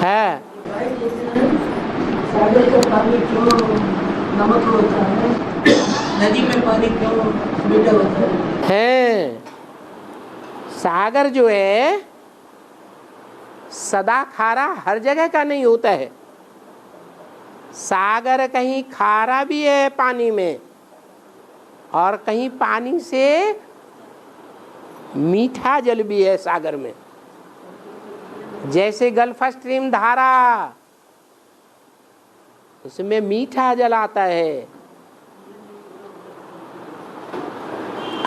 है। सागर का पानी क्यों नमक होता है, नदी में पानी क्यों मीठा होता है। सागर जो है सदा खारा हर जगह का नहीं होता है। सागर कहीं खारा भी है पानी में, और कहीं पानी से मीठा जल भी है सागर में। जैसे गल्फ स्ट्रीम धारा, उसमें मीठा जल आता है।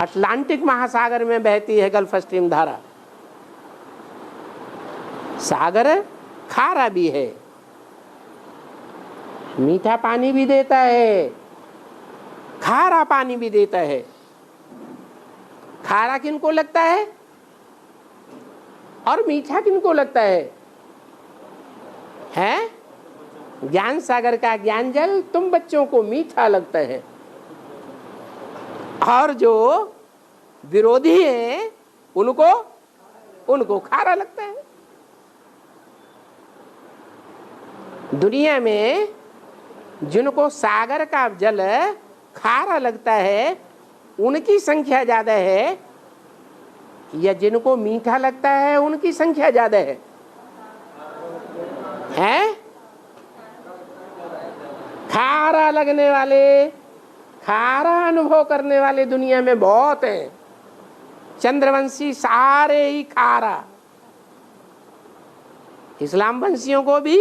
अटलांटिक महासागर में बहती है गल्फ स्ट्रीम धारा। सागर खारा भी है, मीठा पानी भी देता है, खारा पानी भी देता है। खारा किनको लगता है और मीठा किनको लगता है? हैं? ज्ञान सागर का ज्ञान जल तुम बच्चों को मीठा लगता है, और जो विरोधी है उनको खारा लगता है। दुनिया में जिनको सागर का जल खारा लगता है उनकी संख्या ज्यादा है, या जिनको मीठा लगता है उनकी संख्या ज्यादा है? हैं? खारा लगने वाले, खारा अनुभव करने वाले दुनिया में बहुत हैं। चंद्रवंशी सारे ही खारा, इस्लाम वंशियों को भी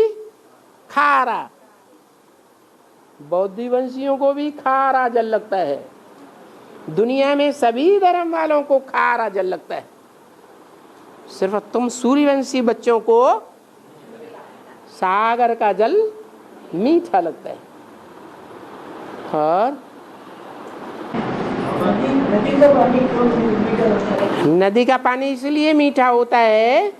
खारा, बौद्ध वंशियों को भी खारा जल लगता है। दुनिया में सभी धर्म वालों को खारा जल लगता है। सिर्फ तुम सूर्यवंशी बच्चों को सागर का जल मीठा लगता है। और नदी का पानी क्यों मीठा होता है? नदी का पानी इसलिए मीठा होता है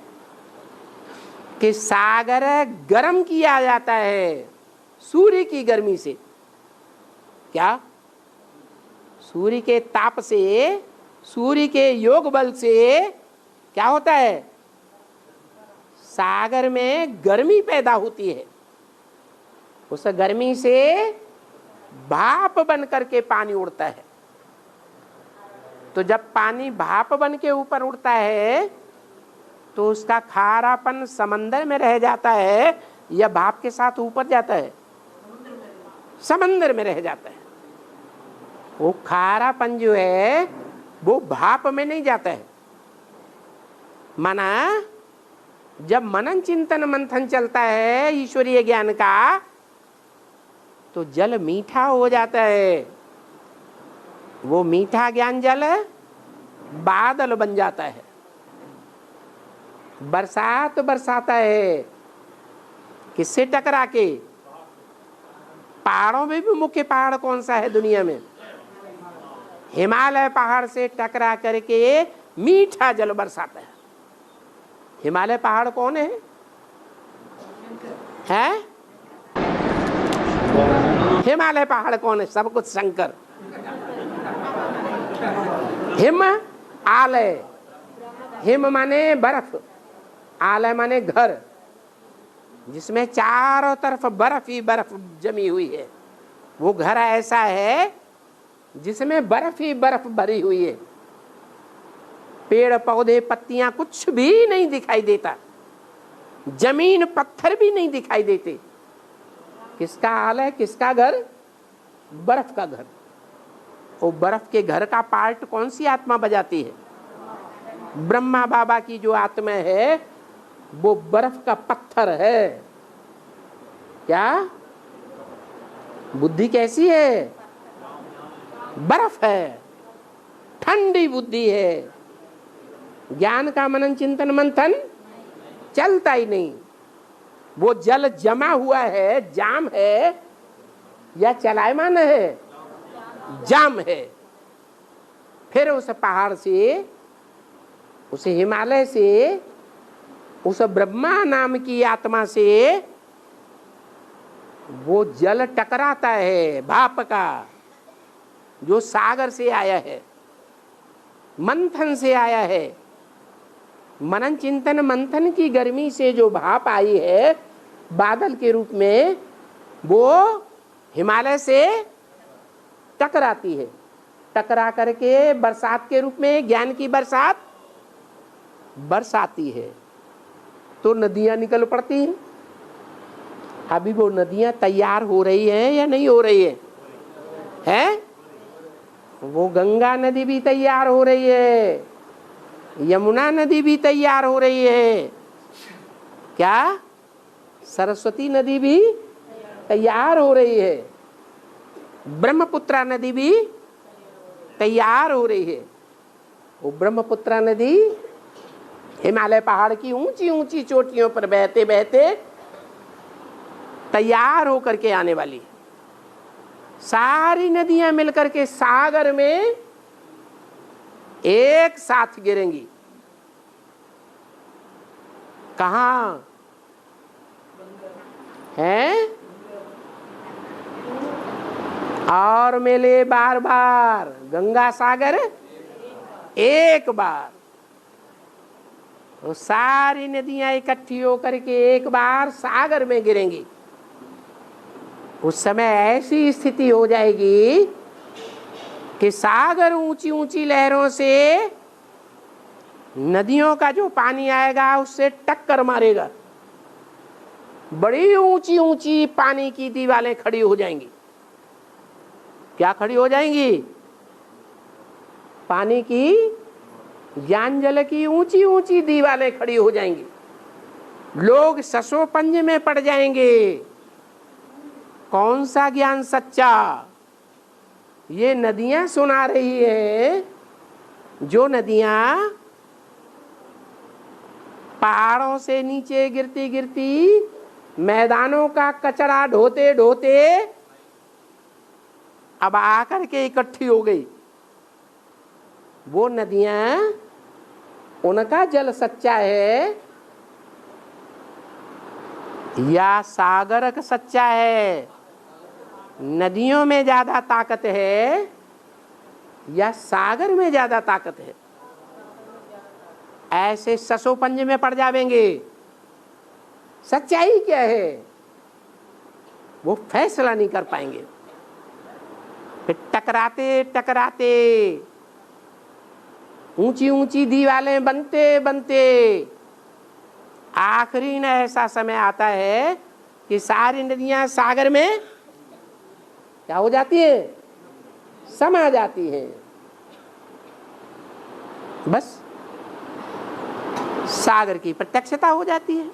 कि सागर गर्म किया जाता है सूर्य की गर्मी से। क्या? सूर्य के ताप से, सूर्य के योग बल से क्या होता है? सागर में गर्मी पैदा होती है। उस गर्मी से भाप बन करके पानी उड़ता है। तो जब पानी भाप बन के ऊपर उड़ता है तो उसका खारापन समंदर में रह जाता है, या भाप के साथ ऊपर जाता है? समंदर में रह जाता है। वो खारापन जो है वो भाप में नहीं जाता है। माना जब मनन चिंतन मंथन चलता है ईश्वरीय ज्ञान का, तो जल मीठा हो जाता है। वो मीठा ज्ञान जल बादल बन जाता है, बरसात बरसाता है। किससे टकरा के? पहाड़ों में भी मुख्य पहाड़ कौन सा है दुनिया में? हिमालय पहाड़ से टकरा करके मीठा जल बरसाता है। हिमालय पहाड़ कौन है? हैं? हिमालय पहाड़ कौन है? सब कुछ शंकर। हिम आलय, हिम माने बर्फ, आलय माने घर, जिसमें चारों तरफ बर्फ ही बर्फ जमी हुई है। वो घर ऐसा है जिसमें बर्फ ही बर्फ भरी हुई है। पेड़ पौधे पत्तियां कुछ भी नहीं दिखाई देता, जमीन पत्थर भी नहीं दिखाई देते। किसका आलय, किसका घर? बर्फ का घर। वो बर्फ के घर का पार्ट कौन सी आत्मा बजाती है? ब्रह्मा बाबा की जो आत्मा है वो बर्फ का पत्थर है। क्या? बुद्धि कैसी है? बर्फ है, ठंडी बुद्धि है। ज्ञान का मनन चिंतन मंथन चलता ही नहीं। वो जल जमा हुआ है, जाम है, या चलायमान है? जाम है। फिर उस पहाड़ से, उस हिमालय से, उस ब्रह्मा नाम की आत्मा से वो जल टकराता है, भाप का, जो सागर से आया है, मंथन से आया है। मनन चिंतन मंथन की गर्मी से जो भाप आई है बादल के रूप में, वो हिमालय से टकराती है, टकरा करके बरसात के रूप में ज्ञान की बरसात बरसाती है, तो नदियां निकल पड़ती हैं। अभी वो नदियां तैयार हो रही हैं या नहीं हो रही है? वो गंगा नदी भी तैयार हो रही है, यमुना नदी भी तैयार हो रही है, क्या सरस्वती नदी भी तैयार हो रही है, ब्रह्मपुत्रा नदी भी तैयार हो रही है। वो ब्रह्मपुत्रा नदी हिमालय पहाड़ की ऊंची ऊंची चोटियों पर बहते बहते तैयार होकर के आने वाली है। सारी नदियां मिलकर के सागर में एक साथ गिरेंगी। कहां हैं? और मिले बार बार, गंगा सागर एक बार। तो सारी नदियां इकट्ठी होकर के एक बार सागर में गिरेंगी। उस समय ऐसी स्थिति हो जाएगी कि सागर ऊंची ऊंची लहरों से नदियों का जो पानी आएगा उससे टक्कर मारेगा। बड़ी ऊंची ऊंची पानी की दीवारें खड़ी हो जाएंगी। क्या खड़ी हो जाएंगी? पानी की, ज्ञान जल की ऊंची ऊंची दीवारें खड़ी हो जाएंगी। लोग ससोपंज में पड़ जाएंगे। कौन सा ज्ञान सच्चा? ये नदियां सुना रही है, जो नदियां पहाड़ों से नीचे गिरती गिरती मैदानों का कचरा ढोते ढोते अब आकर के इकट्ठी हो गई। वो नदियां, उनका जल सच्चा है या सागर का सच्चा है? नदियों में ज्यादा ताकत है या सागर में ज्यादा ताकत है? ऐसे ससोपंज में पड़ जावेंगे। सच्चाई क्या है वो फैसला नहीं कर पाएंगे। फिर टकराते टकराते ऊंची ऊंची दीवारें बनते बनते आखिरी में ऐसा समय आता है कि सारी नदियां सागर में क्या हो जाती है? समा जाती हैं। बस सागर की प्रत्यक्षता हो जाती है,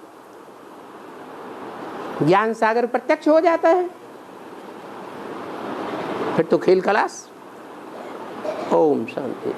ज्ञान सागर प्रत्यक्ष हो जाता है। फिर तो खेल खलास। ओम शांति।